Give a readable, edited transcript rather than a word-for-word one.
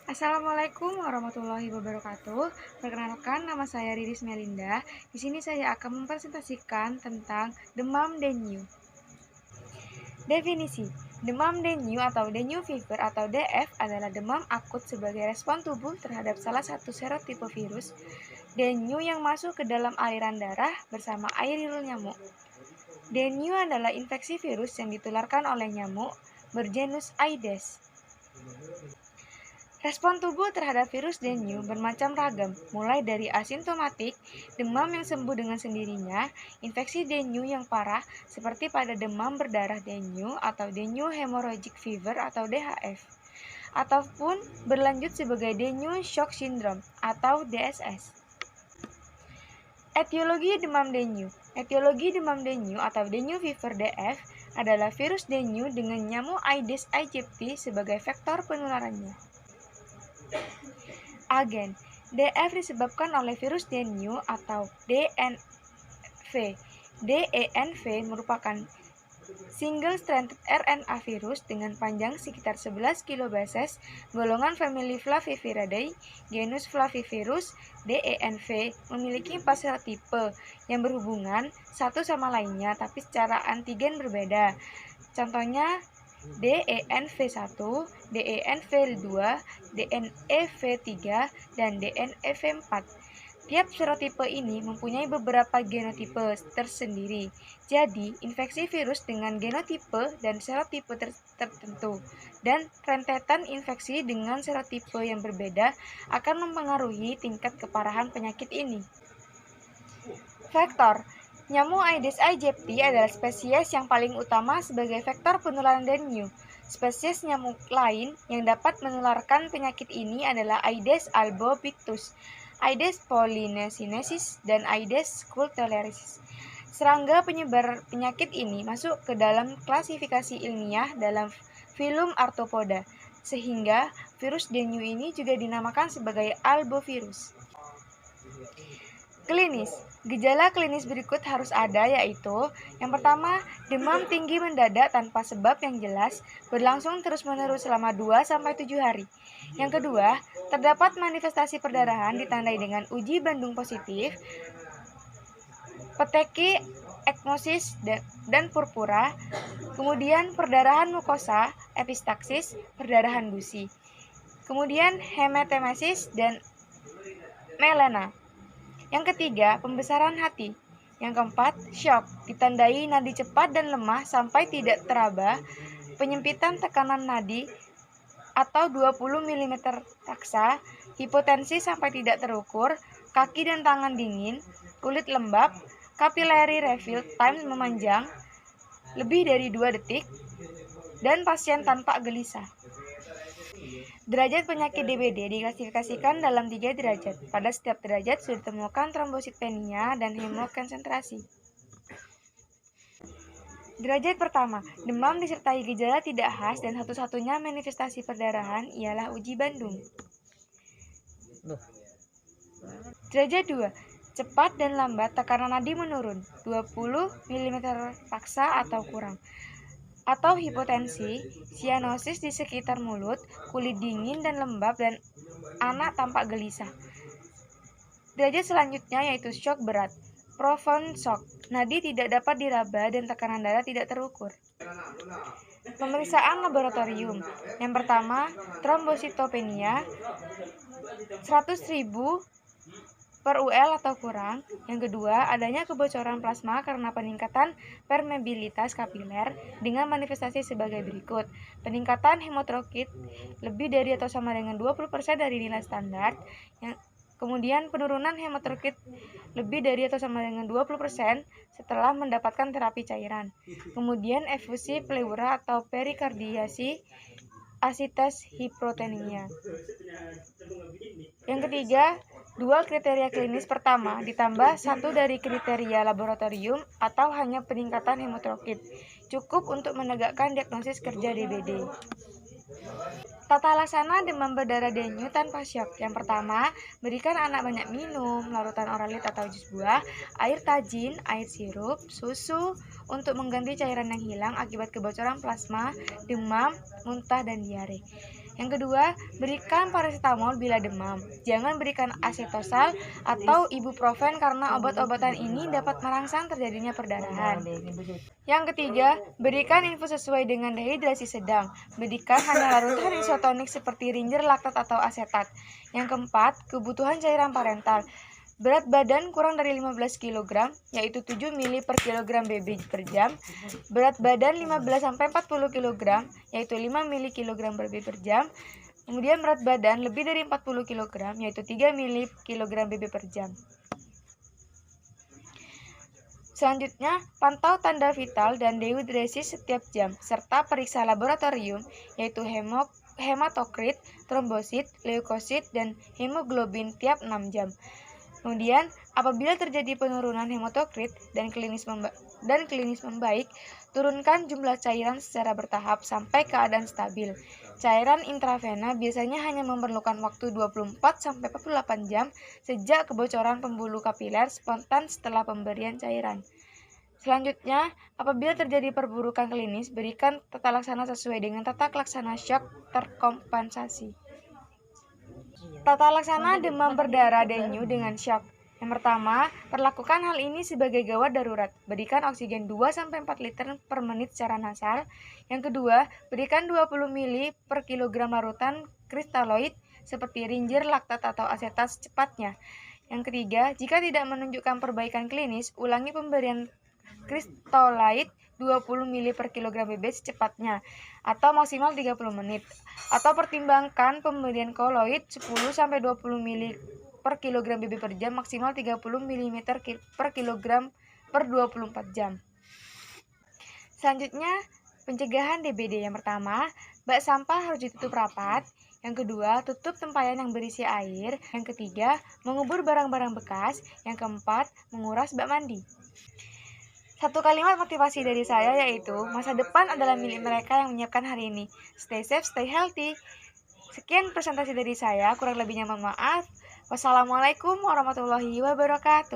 Assalamualaikum warahmatullahi wabarakatuh. Perkenalkan, nama saya Riris Melinda. Di sini saya akan mempresentasikan tentang demam dengue. Definisi: demam dengue atau dengue fever atau DF adalah demam akut sebagai respon tubuh terhadap salah satu serotipe virus dengue yang masuk ke dalam aliran darah bersama air liur nyamuk. Dengue adalah infeksi virus yang ditularkan oleh nyamuk bergenus Aedes. Respon tubuh terhadap virus dengue bermacam ragam, mulai dari asimptomatik, demam yang sembuh dengan sendirinya, infeksi dengue yang parah seperti pada demam berdarah dengue atau dengue hemorrhagic fever atau DHF, ataupun berlanjut sebagai dengue shock syndrome atau DSS. Etiologi demam dengue. Etiologi demam dengue atau dengue fever DF adalah virus dengue dengan nyamuk Aedes aegypti sebagai vektor penularannya. Agen: DF disebabkan oleh virus dengue atau DNV. DENV merupakan single-stranded RNA virus dengan panjang sekitar 11 kilobases, golongan famili Flaviviridae, genus Flavivirus. DENV memiliki 4 serotipe yang berhubungan satu sama lainnya tapi secara antigen berbeda. Contohnya DENV1, DENV2, DNEV3, dan DNEV4. Tiap serotipe ini mempunyai beberapa genotipe tersendiri. Jadi, infeksi virus dengan genotipe dan serotipe tertentu dan rentetan infeksi dengan serotipe yang berbeda akan mempengaruhi tingkat keparahan penyakit ini. Vektor: nyamuk Aedes aegypti adalah spesies yang paling utama sebagai vektor penularan dengue. Spesies nyamuk lain yang dapat menularkan penyakit ini adalah Aedes albopictus, Aedes polynesinensis, dan Aedes coulterarius. Serangga penyebar penyakit ini masuk ke dalam klasifikasi ilmiah dalam filum Arthropoda, sehingga virus dengue ini juga dinamakan sebagai albovirus. Klinis: gejala klinis berikut harus ada, yaitu yang pertama, demam tinggi mendadak tanpa sebab yang jelas, berlangsung terus-menerus selama 2-7 hari. Yang kedua, terdapat manifestasi perdarahan ditandai dengan uji Bandung positif, peteki, ekmosis, dan purpura, kemudian perdarahan mukosa, epistaksis, perdarahan gusi, kemudian hematemesis, dan melena. Yang ketiga, pembesaran hati. Yang keempat, shock, ditandai nadi cepat dan lemah sampai tidak teraba, penyempitan tekanan nadi atau 20 mm raksa, hipotensi sampai tidak terukur, kaki dan tangan dingin, kulit lembab, capillary refill time memanjang, lebih dari 2 detik, dan pasien tanpa gelisah. Derajat penyakit DBD diklasifikasikan dalam 3 derajat. Pada setiap derajat sudah ditemukan trombositopenia dan hemokonsentrasi. Derajat pertama, demam disertai gejala tidak khas dan satu-satunya manifestasi perdarahan ialah uji Bandung. Derajat 2, cepat dan lambat tekanan nadi menurun, 20 mm raksa atau kurang, atau hipotensi, sianosis di sekitar mulut, kulit dingin dan lembab, dan anak tampak gelisah. Derajat selanjutnya yaitu shock berat, profound shock, nadi tidak dapat diraba dan tekanan darah tidak terukur. Pemeriksaan laboratorium. Yang pertama, trombositopenia 100.000 per UL atau kurang. Yang kedua, adanya kebocoran plasma karena peningkatan permeabilitas kapiler dengan manifestasi sebagai berikut. Peningkatan hemotrosit lebih dari atau sama dengan 20% dari nilai standar. Kemudian penurunan hemotrosit lebih dari atau sama dengan 20% setelah mendapatkan terapi cairan. Kemudian efusi pleura atau perikardiasi, asites hipotonia. Yang ketiga, dual kriteria klinis pertama ditambah satu dari kriteria laboratorium atau hanya peningkatan hemotrosit cukup untuk menegakkan diagnosis kerja DBD. Tata laksana demam berdarah dengue tanpa syok. Yang pertama, berikan anak banyak minum, larutan oralit atau jus buah, air tajin, air sirup, susu untuk mengganti cairan yang hilang akibat kebocoran plasma, demam, muntah, dan diare. Yang kedua, berikan paracetamol bila demam. Jangan berikan asetosal atau ibuprofen karena obat-obatan ini dapat merangsang terjadinya perdarahan. Yang ketiga, berikan infus sesuai dengan dehidrasi sedang. Berikan hanya larutan isotonik seperti ringer, laktat, atau asetat. Yang keempat, kebutuhan cairan parental. Berat badan kurang dari 15 kg, yaitu 7 ml per kilogram BB per jam. Berat badan 15-40 kg, yaitu 5 ml kilogram per BB per jam. Kemudian berat badan lebih dari 40 kg, yaitu 3 ml kilogram BB per jam. Selanjutnya, pantau tanda vital dan dehidrasi setiap jam, serta periksa laboratorium, yaitu hematokrit, trombosit, leukosit, dan hemoglobin tiap 6 jam. Kemudian, apabila terjadi penurunan hematokrit dan klinis membaik, turunkan jumlah cairan secara bertahap sampai keadaan stabil. Cairan intravena biasanya hanya memerlukan waktu 24-48 jam sejak kebocoran pembuluh kapiler spontan setelah pemberian cairan. Selanjutnya, apabila terjadi perburukan klinis, berikan tata laksana sesuai dengan tata laksana shock terkompensasi. Tata laksana demam berdarah dengue dengan shock. Yang pertama, perlakukan hal ini sebagai gawat darurat. Berikan oksigen 2-4 liter per menit secara nasal. Yang kedua, berikan 20 ml per kilogram larutan kristaloid seperti ringer, laktat, atau asetat secepatnya. Yang ketiga, jika tidak menunjukkan perbaikan klinis, ulangi pemberian kristaloid 20 ml per kilogram BB secepatnya atau maksimal 30 menit. Atau pertimbangkan pemberian koloid 10-20 ml per kilogram BB per jam maksimal 30 ml per kilogram per 24 jam. Selanjutnya, pencegahan DBD. Yang pertama, bak sampah harus ditutup rapat. Yang kedua, tutup tempayan yang berisi air. Yang ketiga, mengubur barang-barang bekas. Yang keempat, menguras bak mandi. Satu kalimat motivasi dari saya yaitu, masa depan adalah milik mereka yang menyiapkan hari ini. Stay safe, stay healthy. Sekian presentasi dari saya, kurang lebihnya mohon maaf. Wassalamualaikum warahmatullahi wabarakatuh.